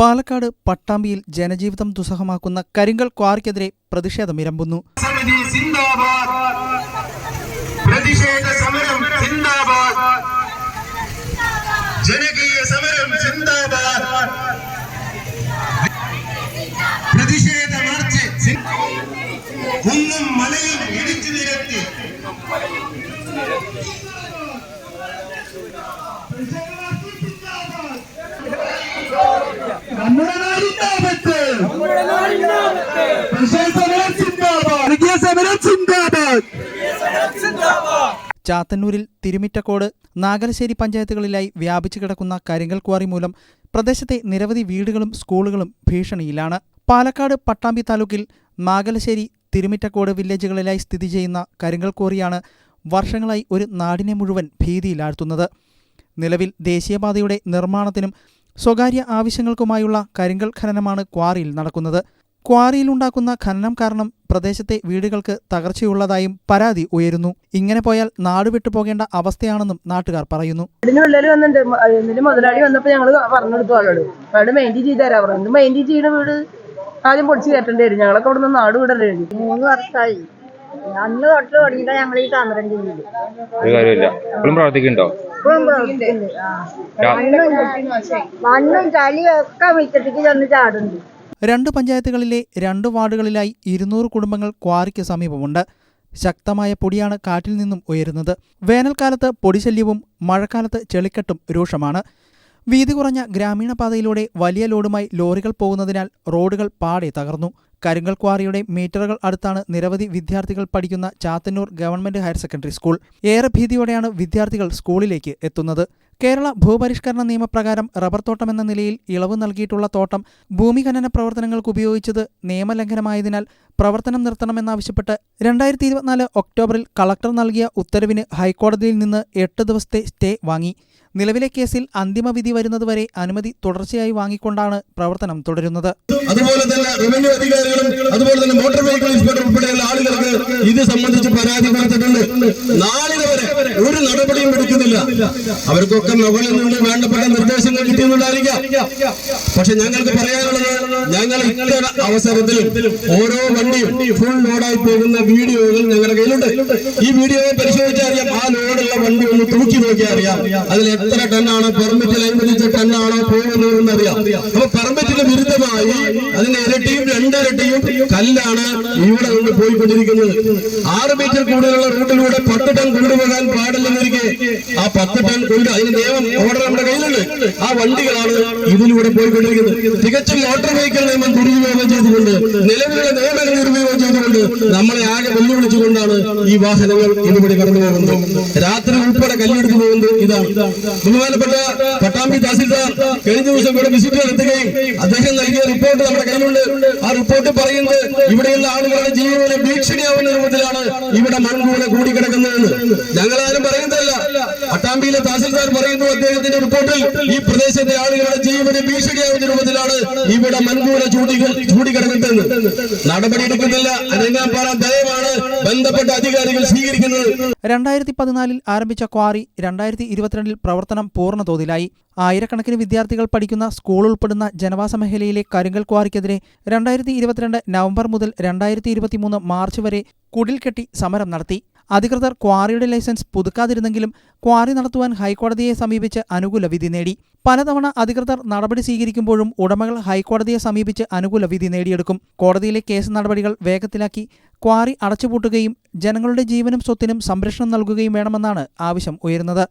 പാലക്കാട് പട്ടാമ്പിയിൽ ജനജീവിതം ദുസ്സഹമാക്കുന്ന കരിങ്കൽ ക്വാറിക്കെതിരെ പ്രതിഷേധമിരമ്പുന്നു. ചാത്തന്നൂരിൽ, തിരുമിറ്റക്കോട്, നാഗലശ്ശേരി പഞ്ചായത്തുകളിലായി വ്യാപിച്ചു കിടക്കുന്ന കരിങ്കൽ ക്വാറി മൂലം പ്രദേശത്തെ നിരവധി വീടുകളും സ്കൂളുകളും ഭീഷണിയിലാണ്. പാലക്കാട് പട്ടാമ്പി താലൂക്കിൽ നാഗലശ്ശേരി, തിരുമിറ്റക്കോട് വില്ലേജുകളിലായി സ്ഥിതി ചെയ്യുന്ന കരിങ്കൽ ക്വാറിയാണ് വർഷങ്ങളായി ഒരു നാടിനെ മുഴുവൻ ഭീതിയിലാഴ്ത്തുന്നത്. നിലവിൽ ദേശീയപാതയുടെ നിർമ്മാണത്തിനും സ്വകാര്യ ആവശ്യങ്ങൾക്കുമായുള്ള കരിങ്കൽ ഖനനമാണ് ക്വാറിയിൽ നടക്കുന്നത്. ക്വാറിയിലുണ്ടാക്കുന്ന ഖനനം കാരണം പ്രദേശത്തെ വീടുകൾക്ക് തകർച്ചയുള്ളതായും പരാതി ഉയരുന്നു. ഇങ്ങനെ പോയാൽ നാടുവിട്ടു പോകേണ്ട അവസ്ഥയാണെന്നും നാട്ടുകാർ പറയുന്നു. മുതലാളി വന്നപ്പോൾ ഞങ്ങൾ പറഞ്ഞെടുത്തു ആളോട് മെയിൻറ്റെയിൻ ചെയ്ത് തരാൻ പറഞ്ഞു. മെയിൻറ്റെയിൻ ചെയ്യുന്ന വീട് ആദ്യം പൊടിച്ച് കയറ്റേണ്ടി വരും. ഞങ്ങളൊക്കെ അവിടെ നിന്ന് നാട് വിടേണ്ടി 3 വർഷമായി. അന്ന് തൊട്ട് തുടങ്ങിയിട്ടാ ഞങ്ങൾ ഈ സമരം ചെയ്യുന്നത്. മണ്ണും ചളിയും ഒക്കെ മുറ്റത്തേക്ക് ചെന്ന് ചാടുന്നുണ്ട്. 2 പഞ്ചായത്തുകളിലെ 2 വാർഡുകളിലായി 200 കുടുംബങ്ങൾ ക്വാറിക്ക് സമീപമുണ്ട്. ശക്തമായ പൊടിയാണ് കാറ്റിൽ നിന്നും ഉയരുന്നത്. വേനൽക്കാലത്ത് പൊടിശല്യവും മഴക്കാലത്ത് ചെളിക്കെട്ടും രൂക്ഷമാണ്. വീതി കുറഞ്ഞ ഗ്രാമീണ പാതയിലൂടെ വലിയ ലോഡുമായി ലോറികൾ പോകുന്നതിനാൽ റോഡുകൾ പാടെ തകർന്നു. കരിങ്കൽ ക്വാറിയുടെ മീറ്ററുകൾ അടുത്താണ് നിരവധി വിദ്യാർത്ഥികൾ പഠിക്കുന്ന Chathannoor government higher secondary school. ഏറെ ഭീതിയോടെയാണ് വിദ്യാർത്ഥികൾ സ്കൂളിലേക്ക് എത്തുന്നത്. കേരള ഭൂപരിഷ്കരണ നിയമപ്രകാരം റബ്ബർ തോട്ടമെന്ന നിലയിൽ ഇളവ് നൽകിയിട്ടുള്ള തോട്ടം ഭൂമി ഖനന പ്രവർത്തനങ്ങൾക്ക് ഉപയോഗിച്ചത് നിയമലംഘനമായതിനാൽ പ്രവർത്തനം നിർത്തണമെന്നാവശ്യപ്പെട്ട് 2024 ഒക്ടോബറിൽ കളക്ടർ നൽകിയ ഉത്തരവിന് ഹൈക്കോടതിയിൽ നിന്ന് 8 ദിവസത്തെ സ്റ്റേ വാങ്ങി. നിലവിലെ കേസിൽ അന്തിമവിധി വരുന്നതുവരെ അനുമതി തുടർച്ചയായി വാങ്ങിക്കൊണ്ടാണ് പ്രവർത്തനം തുടരുന്നത്. അതുപോലെ തന്നെ റവന്യൂ അധികാരികളും അതുപോലെ തന്നെ മോട്ടോർ വെഹിക്കിൾ ഇൻസ്പെക്ടർ ഉൾപ്പെടെയുള്ള ആളുകൾക്ക് ഇത് സംബന്ധിച്ച് പരാതി കൊടുത്തിട്ടുണ്ട്. നാളിന് വരെ ഒരു നടപടിയും എടുക്കുന്നില്ല. അവർക്കൊക്കെ മുകളിൽ നിന്ന് വേണ്ടപ്പെട്ട നിർദ്ദേശങ്ങൾ കിട്ടിയെന്നുണ്ടായിരിക്കാം. പക്ഷെ ഞങ്ങൾക്ക് പറയാനുള്ളത്, ഞങ്ങൾ ഇത്തരം അവസരത്തിലും ഓരോ വണ്ടിയും ഫുൾ ലോഡായി പോകുന്ന വീഡിയോകൾ ഞങ്ങളുടെ കയ്യിലുണ്ട്. ഈ വീഡിയോയെ പരിശോധിച്ചറിയാം. ആ ലോഡുള്ള വണ്ടി ഒന്ന് തൂക്കി നോക്കിയാൽ അറിയാം അതിൽ എത്ര ടണ്ണാണോ പെർമിറ്റിൽ അനുവദിച്ച ടണ്ണാണോ പോകുന്നതെന്ന് അറിയാം. അപ്പൊ പെർമിറ്റിന് വിരുദ്ധമായി അതിന്റെ ഇരട്ടിയും 2 ഇരട്ടിയും കല്ലാണ് ഇവിടെ നിന്ന് പോയിക്കൊണ്ടിരിക്കുന്നത്. 6 മീറ്റർ കൂടുതലുള്ള റൂട്ടിലൂടെ 10 ടൺ കൊണ്ടുപോകാൻ പാടില്ലെന്നിരിക്കെ ആ 10 ടൺ കൊണ്ട് അതിന് നിയമം ഓർഡർ നമ്മുടെ കയ്യിലുണ്ട്. ആ വണ്ടികളാണ് ഇതിലൂടെ പോയിക്കൊണ്ടിരിക്കുന്നത്. തികച്ചും മോട്ടോർ വെഹിക്കിൾ നിയമം ദുരുപയോഗം ചെയ്തുകൊണ്ട്, നിലവിലുള്ള നിയമങ്ങൾ ദുരുപയോഗം ചെയ്തുകൊണ്ട് നമ്മളെ ആകെ വെല്ലുവിളിച്ചുകൊണ്ടാണ് ഈ വാഹനങ്ങൾ ഇതുവഴി കടന്നു പോകുന്നത്. രാത്രി ഉൾപ്പെടെ കല്ലെടുത്തു പോകുന്നത് ഇതാണ്. ബഹുമാനപ്പെട്ട പട്ടാമ്പി തഹസിൽദാർ കഴിഞ്ഞ ദിവസം ഇവിടെ വിസിറ്റ് നടത്തുകയും അദ്ദേഹം നൽകിയ റിപ്പോർട്ട് നമ്മുടെ കയ്യിലുണ്ട്. ആ റിപ്പോർട്ട് പറയുന്നത് ഇവിടെയുള്ള ആളുകളുടെ ജീവന് ഭീഷണിയാവുന്ന രൂപത്തിലാണ് ഇവിടെ മൺകൂന കൂടിക്കിടക്കുന്നതെന്ന്. ഞങ്ങളാരും പറയുന്നതല്ല, പട്ടാമ്പിയിലെ തഹസിൽദാർ പറയുന്നു അദ്ദേഹത്തിന്റെ റിപ്പോർട്ടിൽ ഈ പ്രദേശത്തെ ആളുകളുടെ ജീവന് ഭീഷണിയാവുന്ന രൂപത്തിലാണ് ഇവിടെ മൺകൂന ചൂടിക്കിടക്കുന്നതെന്ന്. നടപടിയെടുക്കുന്നില്ല. അനങ്ങാപ്പാറ ദയവാണ് ബന്ധപ്പെട്ട അധികാരികൾ സ്വീകരിക്കുന്നത്. 2014 ആരംഭിച്ച ക്വാറി 2022 പ്രവർത്തനം പൂർണ്ണതോതിലായി. ആയിരക്കണക്കിന് വിദ്യാർത്ഥികൾ പഠിക്കുന്ന സ്കൂൾ ഉൾപ്പെടുന്ന ജനവാസ മേഖലയിലെ കരിങ്കൽ ക്വാറിക്കെതിരെ 2022 നവംബർ മുതൽ 2023 മാർച്ച് വരെ കുടിൽ കെട്ടി സമരം നടത്തി. അധികൃതർ ക്വാറിയുടെ ലൈസൻസ് പുതുക്കാതിരുന്നെങ്കിലും ക്വാറി നടത്തുവാൻ ഹൈക്കോടതിയെ സമീപിച്ച് അനുകൂല വിധി നേടി. പലതവണ അധികൃതർ നടപടി സ്വീകരിക്കുമ്പോഴും ഉടമകൾ ഹൈക്കോടതിയെ സമീപിച്ച് അനുകൂല വിധി നേടിയെടുക്കും. കോടതിയിലെ കേസ് നടപടികൾ വേഗത്തിലാക്കി ക്വാറി അടച്ചുപൂട്ടുകയും ജനങ്ങളുടെ ജീവനും സ്വത്തിനും സംരക്ഷണം നൽകുകയും വേണമെന്നാണ് ആവശ്യം ഉയരുന്നത്.